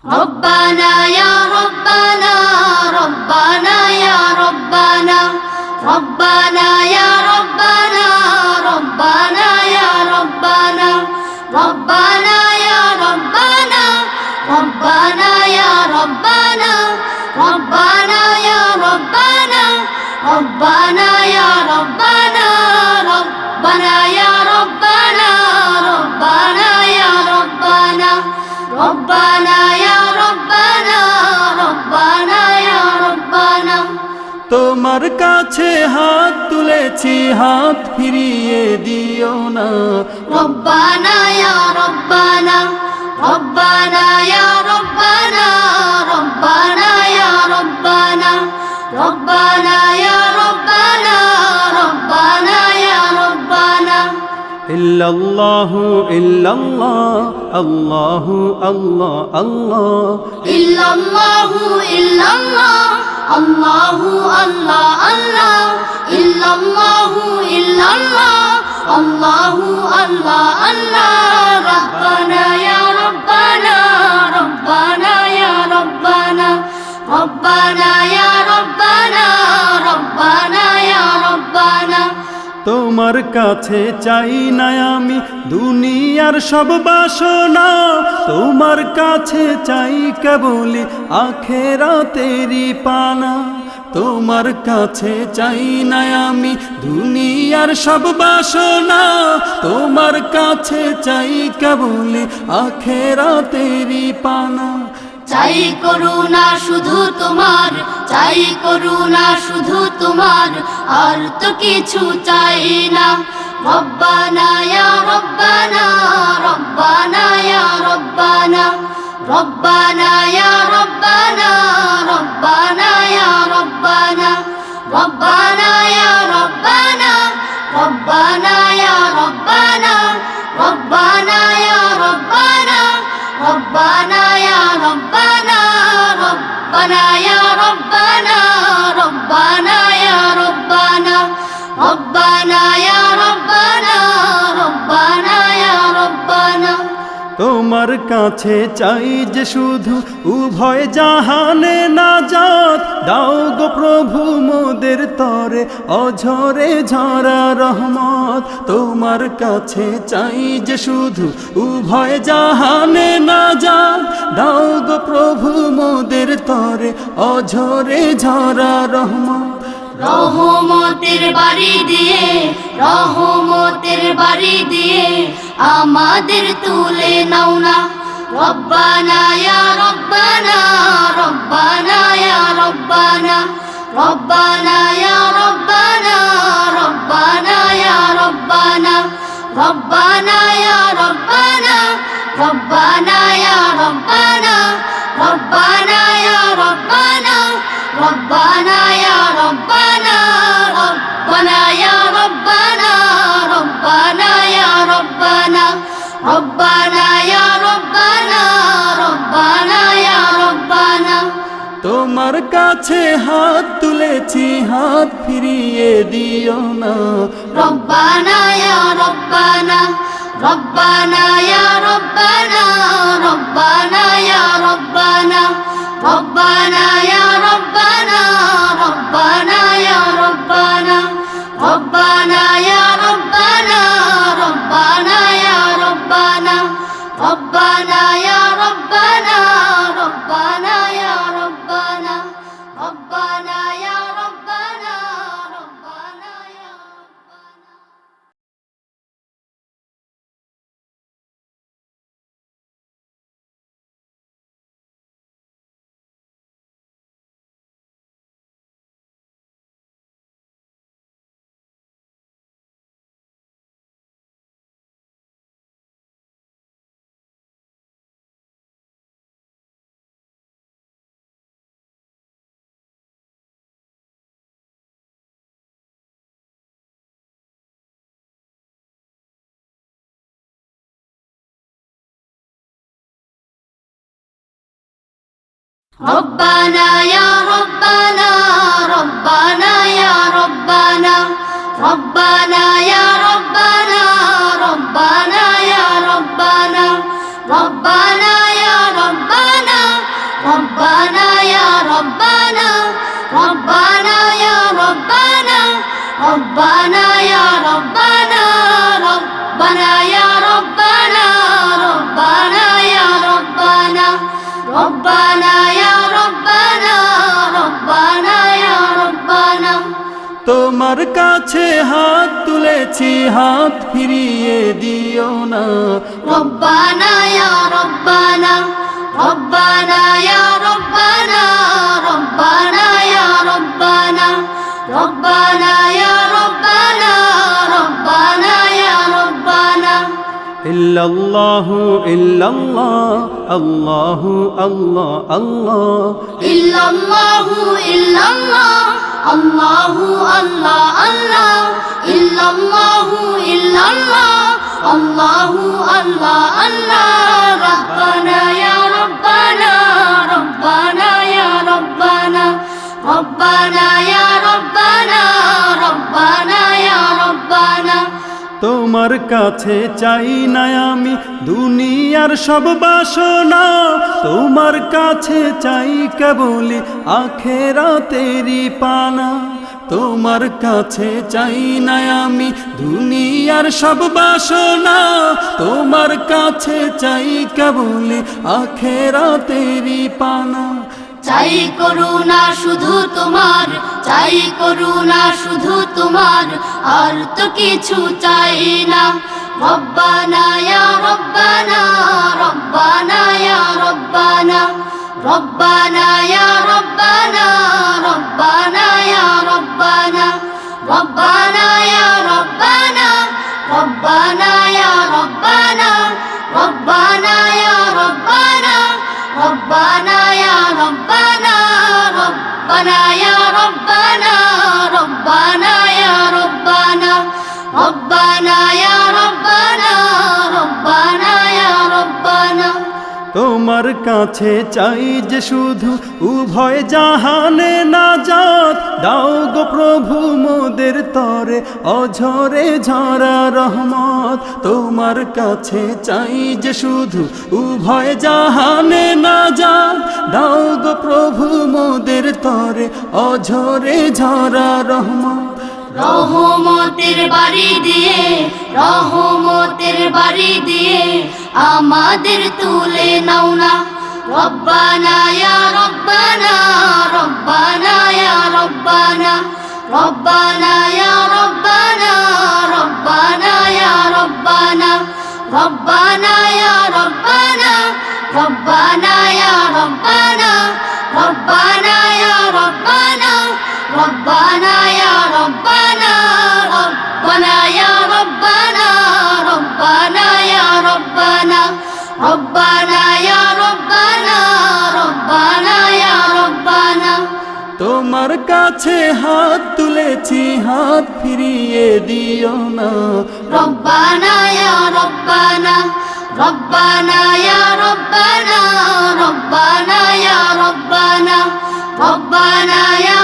ربنا يا ربنا ربنا يا ربنا ربنا يا ربنا ربنا يا ربنا ربنا يا ربنا ربنا يا ربنا ربنا يا ربنا ربنا يا ربنا ربنا يا ربنا ربنا يا ربنا ربنا يا ربنا ربنا يا ربنا তোমার কাছে হাত তুলেছি, হাত ফিরিয়ে দিও না। ربنا يا ربنا ربنا يا ربنا ربنا يا ربنا ربنا يا ربنا ربنا يا ربنا ইল্লাল্লাহু ইল্লাল্লাহ, আল্লাহু আল্লাহ আল্লাহ, إلا الله إلا الله الله الله الله إلا الله إلا الله الله الله الله ربنا يا ربنا ربنا يا ربنا ربنا يا ربنا ربنا يا ربنا তোমার কাছে চাই না আমি দুনিয়ার সব বাসনা, তোমার কাছে চাই কেবলি আখেরাতেরই পানা। তোমার কাছে চাই না আমি দুনিয়ার সব বাসনা, তোমার কাছে চাই কেবলি আখেরাতেরই পানা। চাই করুণা শুধু তোমার, চাই করুণা শুধু তোমার, আর তো কিছু চাই না। রব্বানা ইয়া রব্বানা রব্বানা ইয়া রব্বানা রব্বানা ইয়া রব্বানা রব্বানা ইয়া রব্বানা রব্বানা ইয়া রব্বানা রব্বানা ইয়া রব্বানা রব্বানা ইয়া রব্বানা ربنا يا ربنا ربنا يا ربنا ربنا يا ربنا ربنا يا ربنا ربنا يا ربنا তোমার কাছে চাই যে শুধু উভয় জাহানে নাজাত, দাও গো প্রভু মোদের তরে অঝরে ঝরা রহমত। তোমার কাছে চাই যে শুধু উভয় জাহানে নাজাত, দাও গো প্রভু মোদের তরে অঝরে ঝরা রহমত। রহমতের বাড়ি দিয়ে, রহমতের বাড়ি দিয়ে আমাদের তুলে নাও না। রব্বানা ইয়া রব্বানা রব্বানা ইয়া রব্বানা রব্বানা ইয়া রব্বানা রব্বানা ইয়া রব্বানা রব্বানা ইয়া রব্বানা রব্বানা ইয়া রব্বানা রব্বানা ইয়া রব্বানা ربنا يا ربنا ربنا يا ربنا ربنا يا ربنا ربنا يا ربنا ربنا يا ربنا তোমার কাছে হাত তুলেছি, হাত ফিরিয়ে দিও না। ربنا يا ربنا ربنا يا ربنا ربنا يا ربنا ربنا يا ربنا ربنا يا ربنا ربنا يا ربنا ربنا يا ربنا ربنا يا ربنا ربنا يا ربنا ربنا يا ربنا ربنا يا ربنا ربنا يا ربنا ربنا يا ربنا ربنا يا ربنا ربنا يا ربنا ربنا يا ربنا ربنا يا ربنا ربنا يا ربنا ربنا يا ربنا ربنا يا ربنا ربنا يا ربنا ربنا يا ربنا ربنا يا ربنا তোমার কাছে হাত তুলেছি হাত ফিরিয়ে দিও না ربنا يا ربنا ربنا يا ربنا ربنا يا ربنا ربنا يا ربنا ربنا يا ربنا ইল্লাল্লাহু ইল্লাল্লাহ আল্লাহু আল্লাহ আল্লাহ إلا الله إلا الله الله الله الله إلا الله إلا الله الله الله الله ربنا يا ربنا ربنا يا ربنا ربنا يا ربنا ربنا يا ربنا তোমার কাছে চাই না আমি দুনিয়ার সব বাসনা তোমার কাছে চাই কেবলি আখেরাতেরি পানা তোমার কাছে চাই না আমি দুনিয়ার সব বাসনা তোমার কাছে চাই কেবলি আখেরাতেরি পানা চাই করুণা শুধু তোমার চাই করুণা শুধু তোমার আর তো কিছু চাই না রব্বানা ইয়া রব্বানা রব্বানা ইয়া রব্বানা রব্বানা ইয়া রব্বানা রব্বানা ইয়া রব্বানা রব্বানা ইয়া রব্বানা রব্বানা ইয়া রব্বানা রব্বানা ইয়া রব্বানা ربنا يا ربنا ربنا يا ربنا ربنا يا ربنا ربنا يا ربنا ربنا يا ربنا তোমার কাছে চাই যে শুধু উভয় জাহানে নাজাত দাও গো প্রভু মোদের তরে অঝরে ঝরা রহমত তোমার কাছে চাই যে শুধু উভয় জাহানে নাজাত দাও গো প্রভু মোদের তরে অঝরে ঝরা রহমত রহমতের বাড়ি দিয়ে রহমতের বাড়ি দিয়ে আমাদের তুলে নাও না রব্বানা ইয়া রব্বানা রব্বানা ইয়া রব্বানা রব্বানা ইয়া রব্বানা রব্বানা ইয়া রব্বানা রব্বানা ইয়া রব্বানা রব্বানা ইয়া রব্বানা রব্বানা ইয়া রব্বানা ربنا يا ربنا ربنا يا ربنا ربنا يا ربنا ربنا يا ربنا ربنا يا ربنا তোমার কাছে হাত তুলেছি হাত ফিরিয়ে দিও না ربنا يا ربنا ربنا يا ربنا ربنا يا ربنا ربنا يا